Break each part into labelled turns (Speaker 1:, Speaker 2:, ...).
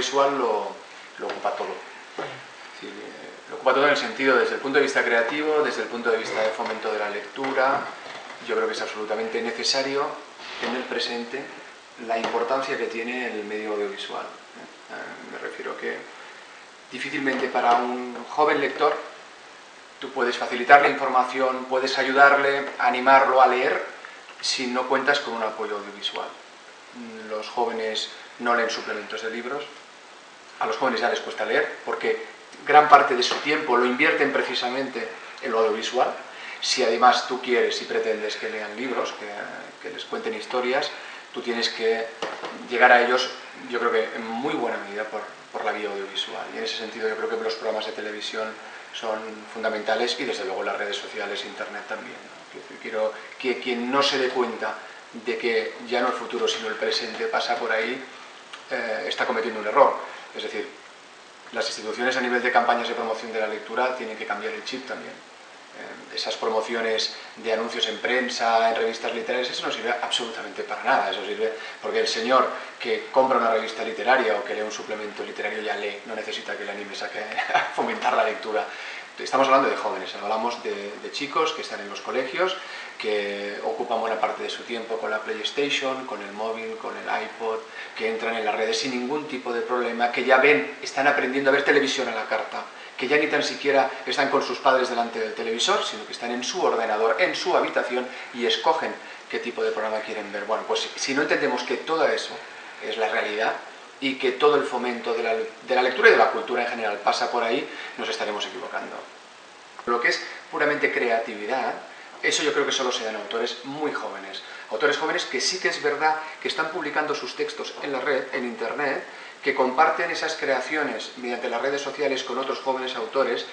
Speaker 1: audiovisual lo ocupa todo. Sí, lo ocupa todo en el sentido, desde el punto de vista creativo, desde el punto de vista de fomento de la lectura. Yo creo que es absolutamente necesario tener presente la importancia que tiene el medio audiovisual. Me refiero que difícilmente para un joven lector tú puedes facilitarle información, puedes ayudarle, animarlo a leer si no cuentas con un apoyo audiovisual. Los jóvenes no leen suplementos de libros, a los jóvenes ya les cuesta leer porque gran parte de su tiempo lo invierten precisamente en lo audiovisual. Si además tú quieres y pretendes que lean libros, que les cuenten historias, tú tienes que llegar a ellos, yo creo que en muy buena medida por la vía audiovisual. Y en ese sentido yo creo que los programas de televisión son fundamentales y desde luego las redes sociales, internet también, ¿no? Quiero que quien no se dé cuenta de que ya no el futuro sino el presente pasa por ahí, está cometiendo un error. Es decir, las instituciones a nivel de campañas de promoción de la lectura tienen que cambiar el chip también. Esas promociones de anuncios en prensa, en revistas literarias, eso no sirve absolutamente para nada. Eso sirve porque el señor que compra una revista literaria o que lee un suplemento literario ya lee, no necesita que le animes a fomentar la lectura. Estamos hablando de jóvenes, hablamos de chicos que están en los colegios, que ocupan buena parte de su tiempo con la PlayStation, con el móvil, con el iPod, que entran en las redes sin ningún tipo de problema, que ya ven, están aprendiendo a ver televisión a la carta, que ya ni tan siquiera están con sus padres delante del televisor, sino que están en su ordenador, en su habitación y escogen qué tipo de programa quieren ver. Bueno, pues si no entendemos que todo eso es la realidad y que todo el fomento de la lectura y de la cultura en general pasa por ahí, nos estaremos equivocando. Lo que es puramente creatividad, eso yo creo que solo se da en autores muy jóvenes. Autores jóvenes que sí que es verdad que están publicando sus textos en la red, en internet, que comparten esas creaciones mediante las redes sociales con otros jóvenes autores,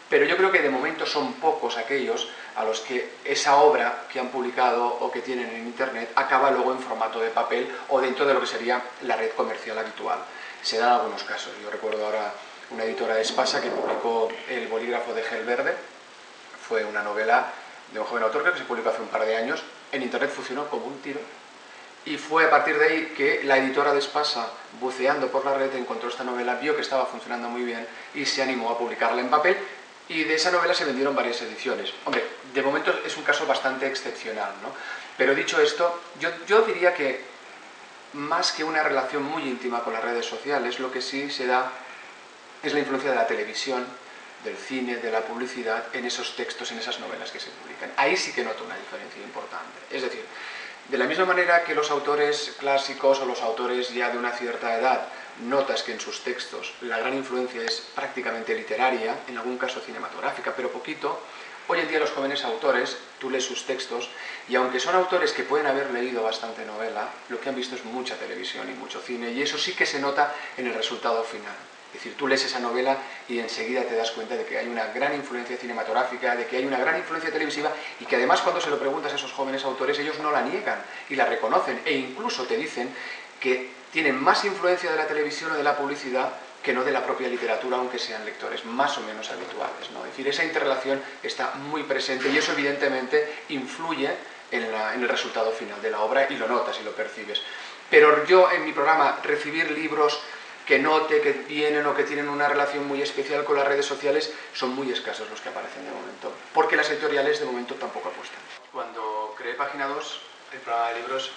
Speaker 1: pero yo creo que de momento son pocos aquellos a los que esa obra que han publicado o que tienen en internet acaba luego en formato de papel o dentro de lo que sería la red comercial habitual. Se dan algunos casos. Yo recuerdo ahora una editora de Espasa que publicó El bolígrafo de Gel Verde. Fue una novela de un joven autor que se publicó hace un par de años. En internet funcionó como un tiro. Y fue a partir de ahí que la editora de Espasa, buceando por la red, encontró esta novela, vio que estaba funcionando muy bien y se animó a publicarla en papel. Y de esa novela se vendieron varias ediciones. Hombre, de momento es un caso bastante excepcional, ¿no? Pero dicho esto, yo diría que más que una relación muy íntima con las redes sociales, lo que sí se da es la influencia de la televisión, del cine, de la publicidad en esos textos, en esas novelas que se publican. Ahí sí que noto una diferencia importante. Es decir, de la misma manera que los autores clásicos o los autores ya de una cierta edad notas que en sus textos la gran influencia es prácticamente literaria, en algún caso cinematográfica, pero poquito, hoy en día los jóvenes autores, tú lees sus textos y aunque son autores que pueden haber leído bastante novela, lo que han visto es mucha televisión y mucho cine y eso sí que se nota en el resultado final. Es decir, tú lees esa novela y enseguida te das cuenta de que hay una gran influencia cinematográfica, de que hay una gran influencia televisiva y que además cuando se lo preguntas a esos jóvenes autores ellos no la niegan y la reconocen e incluso te dicen que tienen más influencia de la televisión o de la publicidad que no de la propia literatura, aunque sean lectores más o menos habituales, ¿no? Es decir, esa interrelación está muy presente y eso evidentemente influye en el resultado final de la obra y lo notas y lo percibes. Pero yo en mi programa recibir libros que note que vienen o que tienen una relación muy especial con las redes sociales, son muy escasos los que aparecen de momento, porque las editoriales de momento tampoco apuestan. Cuando creé Página 2, el programa de libros,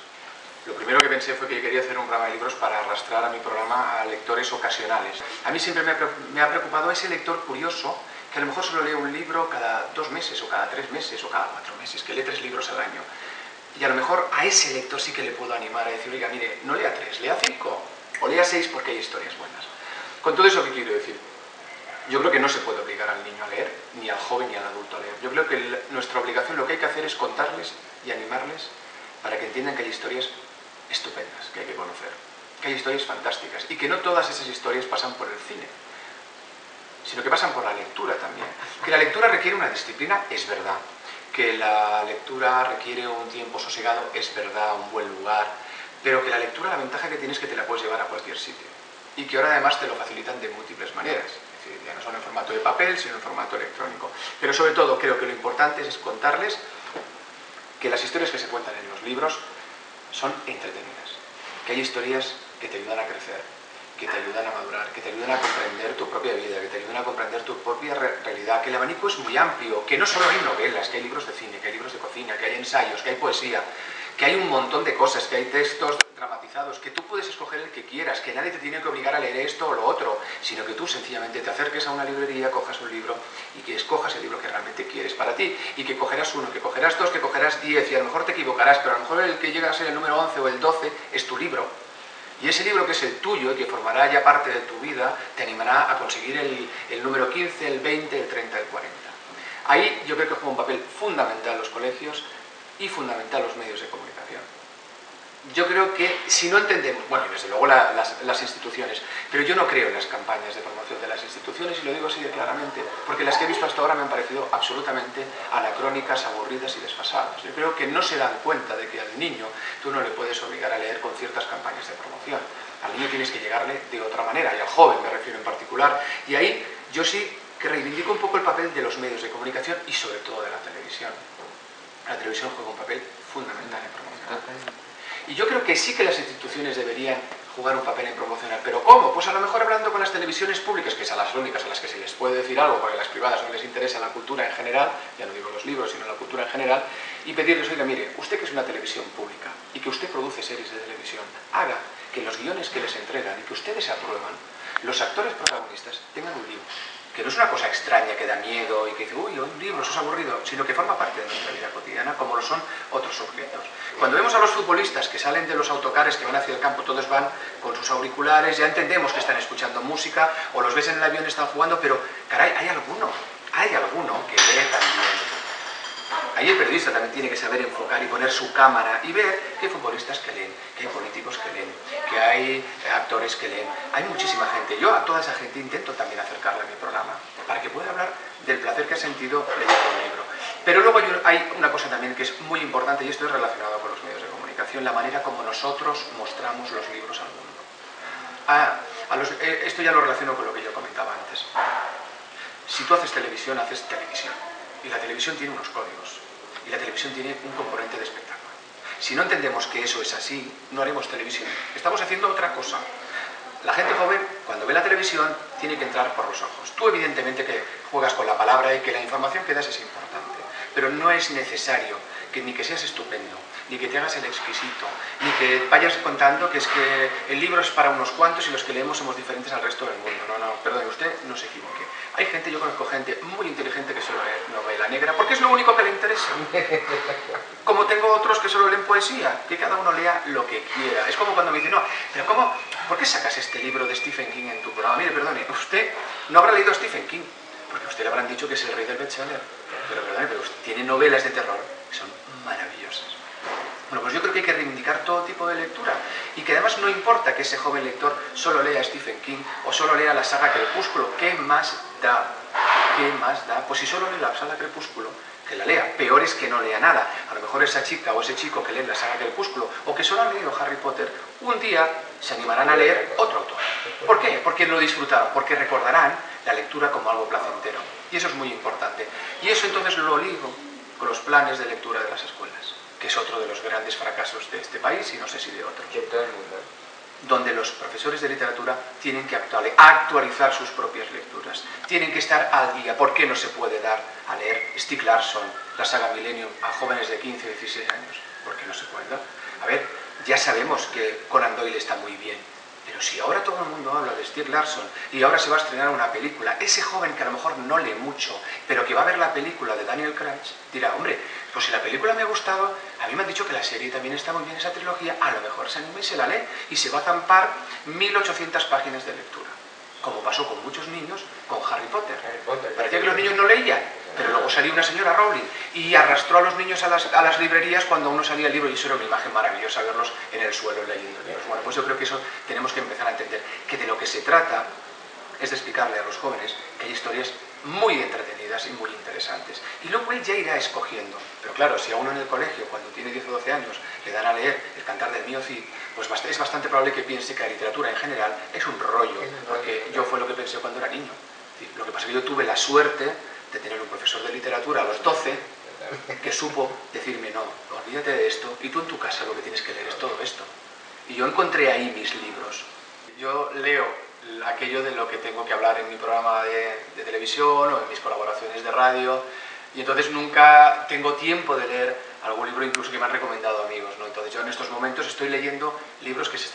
Speaker 1: lo primero que pensé fue que yo quería hacer un programa de libros para arrastrar a mi programa a lectores ocasionales. A mí siempre me ha preocupado ese lector curioso, que a lo mejor solo lee un libro cada 2 meses, o cada 3 meses, o cada 4 meses, que lee 3 libros al año. Y a lo mejor a ese lector sí que le puedo animar a decir, oiga, mire, no lea 3, lea 5. O lea 6 porque hay historias buenas. Con todo eso, ¿qué quiero decir? Yo creo que no se puede obligar al niño a leer, ni al joven ni al adulto a leer. Yo creo que nuestra obligación, lo que hay que hacer es contarles y animarles para que entiendan que hay historias estupendas que hay que conocer, que hay historias fantásticas y que no todas esas historias pasan por el cine, sino que pasan por la lectura también. Que la lectura requiere una disciplina, es verdad. Que la lectura requiere un tiempo sosegado, es verdad, un buen lugar. Pero que la lectura, la ventaja que tienes es que te la puedes llevar a cualquier sitio. Y que ahora además te lo facilitan de múltiples maneras. Es decir, ya no solo en formato de papel, sino en formato electrónico. Pero sobre todo creo que lo importante es contarles que las historias que se cuentan en los libros son entretenidas. Que hay historias que te ayudan a crecer. que te ayudan a madurar, que te ayudan a comprender tu propia vida, que te ayudan a comprender tu propia realidad, que el abanico es muy amplio, que no solo hay novelas, que hay libros de cine, que hay libros de cocina, que hay ensayos, que hay poesía, que hay un montón de cosas, que hay textos dramatizados, que tú puedes escoger el que quieras, que nadie te tiene que obligar a leer esto o lo otro, sino que tú sencillamente te acerques a una librería, cojas un libro y que escojas el libro que realmente quieres para ti, y que cogerás uno, que cogerás dos, que cogerás 10, y a lo mejor te equivocarás, pero a lo mejor el que llega a ser el número 11 o el 12 es tu libro. Y ese libro que es el tuyo y que formará ya parte de tu vida, te animará a conseguir el número 15, el 20, el 30, el 40. Ahí yo creo que juega un papel fundamental los colegios y fundamental los medios de comunicación. Yo creo que si no entendemos, bueno, y desde luego las instituciones, pero yo no creo en las campañas de promoción de las instituciones, y lo digo así de claramente, porque las que he visto hasta ahora me han parecido absolutamente anacrónicas, aburridas y desfasadas. Yo creo que no se dan cuenta de que al niño tú no le puedes obligar a leer con ciertas campañas de promoción. Al niño tienes que llegarle de otra manera, y al joven me refiero en particular, y ahí yo sí que reivindico un poco el papel de los medios de comunicación y sobre todo de la televisión. La televisión juega un papel fundamental en promoción. Y yo creo que sí que las instituciones deberían jugar un papel en promocionar. ¿Pero cómo? Pues a lo mejor hablando con las televisiones públicas, que son las únicas a las que se les puede decir algo, porque a las privadas no les interesa la cultura en general, ya no digo los libros, sino la cultura en general, y pedirles, oiga, mire, usted que es una televisión pública y que usted produce series de televisión, haga que los guiones que les entregan y que ustedes aprueban, los actores protagonistas tengan un libro. Que no es una cosa extraña que da miedo y que dice, uy, un libro, eso es aburrido, sino que forma parte de nuestra vida cotidiana, como lo son otros objetos. Cuando vemos a los futbolistas que salen de los autocares, que van hacia el campo, todos van con sus auriculares, ya entendemos que están escuchando música, o los ves en el avión y están jugando, pero, caray, hay alguno que lee también. Ahí el periodista también tiene que saber enfocar y poner su cámara y ver que hay futbolistas que leen, que hay políticos que leen, que hay actores que leen. Hay muchísima gente. Yo a toda esa gente intento también acercarla a mi programa, para que pueda hablar del placer que ha sentido leyendo un libro. Pero luego hay una cosa también que es muy importante, y esto es relacionado con los medios de comunicación, la manera como nosotros mostramos los libros al mundo. Esto ya lo relaciono con lo que yo comentaba antes. Si tú haces televisión, haces televisión. Y la televisión tiene unos códigos. Y la televisión tiene un componente de espectáculo. Si no entendemos que eso es así, no haremos televisión. Estamos haciendo otra cosa. La gente joven, cuando ve la televisión, tiene que entrar por los ojos. Tú, evidentemente, que juegas con la palabra y que la información que das es importante. Pero no es necesario ni que seas estupendo, ni que te hagas el exquisito, ni que vayas contando que es que el libro es para unos cuantos y los que leemos somos diferentes al resto del mundo. No, perdón, usted no se equivoque. Hay gente, yo conozco gente muy inteligente que solo lee novela negra, porque es lo único que le interesa. Como tengo otros que solo leen poesía, que cada uno lea lo que quiera. Es como cuando me dicen, no, pero ¿cómo? ¿Por qué sacas este libro de Stephen King en tu programa? Mire, perdone, usted no habrá leído a Stephen King, porque a usted le habrán dicho que es el rey del bestseller. Pero perdone, pero usted tiene novelas de terror que son maravillosas. Bueno, pues yo creo que hay que reivindicar todo tipo de lectura y que además no importa que ese joven lector solo lea a Stephen King o solo lea la saga Crepúsculo. ¿Qué más da? ¿Qué más da? Pues si solo lee la saga Crepúsculo, que la lea. Peor es que no lea nada. A lo mejor esa chica o ese chico que lee la saga Crepúsculo o que solo han leído Harry Potter, un día se animarán a leer otro autor. ¿Por qué? Porque lo disfrutaron, porque recordarán la lectura como algo placentero. Y eso es muy importante. Y eso entonces lo ligo con los planes de lectura de las escuelas, que es otro de los grandes fracasos de este país y no sé si de otros.
Speaker 2: De todo el mundo.
Speaker 1: Donde los profesores de literatura tienen que actualizar sus propias lecturas, tienen que estar al día. ¿Por qué no se puede dar a leer Stieg Larsson, la saga Millennium, a jóvenes de 15 o 16 años? ¿Por qué no se puede dar? A ver, ya sabemos que Conan Doyle está muy bien, pero si ahora todo el mundo habla de Stieg Larsson y ahora se va a estrenar una película, ese joven que a lo mejor no lee mucho, pero que va a ver la película de Daniel Craig, dirá, hombre, pues si la película me ha gustado, a mí me han dicho que la serie también está muy bien, esa trilogía, a lo mejor se anima y se la lee y se va a zampar 1800 páginas de lectura, como pasó con muchos niños con Harry Potter. Parecía que los niños no leían, pero luego salió una señora Rowling y arrastró a los niños a las librerías cuando uno salía el libro, y eso era una imagen maravillosa, verlos en el suelo leyendo libros. Bueno, pues yo creo que eso tenemos que empezar a entender, que de lo que se trata es de explicarle a los jóvenes que hay historias muy entretenidas y muy interesantes. Y luego él ya irá escogiendo. Pero claro, si a uno en el colegio, cuando tiene 10 o 12 años, le dan a leer El cantar del mío Cid, pues es bastante probable que piense que la literatura en general es un rollo, porque yo fue lo que pensé cuando era niño. Lo que pasa es que yo tuve la suerte de tener un profesor de literatura a los 12 que supo decirme, no, olvídate de esto, y tú en tu casa lo que tienes que leer es todo esto. Y yo encontré ahí mis libros. yo leo aquello de lo que tengo que hablar en mi programa de televisión o en mis colaboraciones de radio, y entonces nunca tengo tiempo de leer algún libro incluso que me han recomendado amigos, ¿no? Entonces yo en estos momentos estoy leyendo libros que se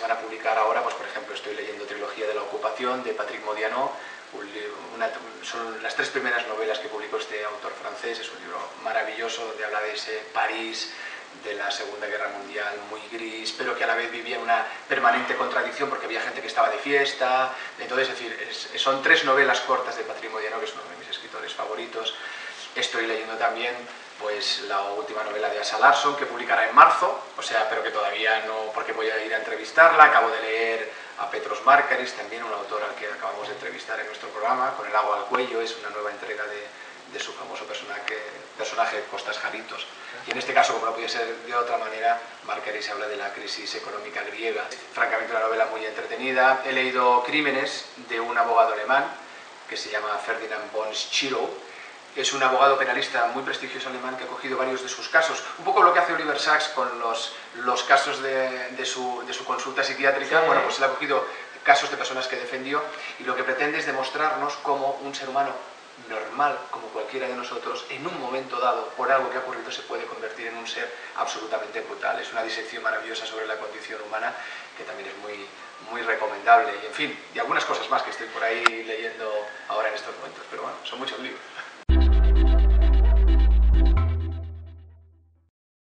Speaker 1: van a publicar ahora, pues por ejemplo estoy leyendo Trilogía de la Ocupación de Patrick Modiano, son las 3 primeras novelas que publicó este autor francés, es un libro maravilloso donde habla de ese París de la Segunda Guerra Mundial, muy gris, pero que a la vez vivía en una permanente contradicción porque había gente que estaba de fiesta. Entonces, es decir, son 3 novelas cortas de Patrick Modiano, que es uno de mis escritores favoritos. Estoy leyendo también pues la última novela de Asa Larsson, que publicará en marzo, o sea, pero que todavía no, porque voy a ir a entrevistarla. Acabo de leer a Petros Markaris, también un autor al que acabamos de entrevistar en nuestro programa, Con el agua al cuello, es una nueva entrega de su famoso personaje Costas Jaritos. Y en este caso, como no podía ser de otra manera, Markaris habla de la crisis económica griega. Francamente, una novela muy entretenida. He leído Crímenes de un abogado alemán que se llama Ferdinand von Schirou. Es un abogado penalista muy prestigioso alemán que ha cogido varios de sus casos. Un poco lo que hace Oliver Sacks con los casos de su consulta psiquiátrica. Sí. Bueno, pues él ha cogido casos de personas que defendió y lo que pretende es demostrarnos cómo un ser humano normal, como cualquiera de nosotros, en un momento dado, por algo que ha ocurrido, se puede convertir en un ser absolutamente brutal. Es una disección maravillosa sobre la condición humana que también es muy, muy recomendable. Y en fin, y algunas cosas más que estoy por ahí leyendo ahora en estos momentos. Pero bueno, son muchos libros.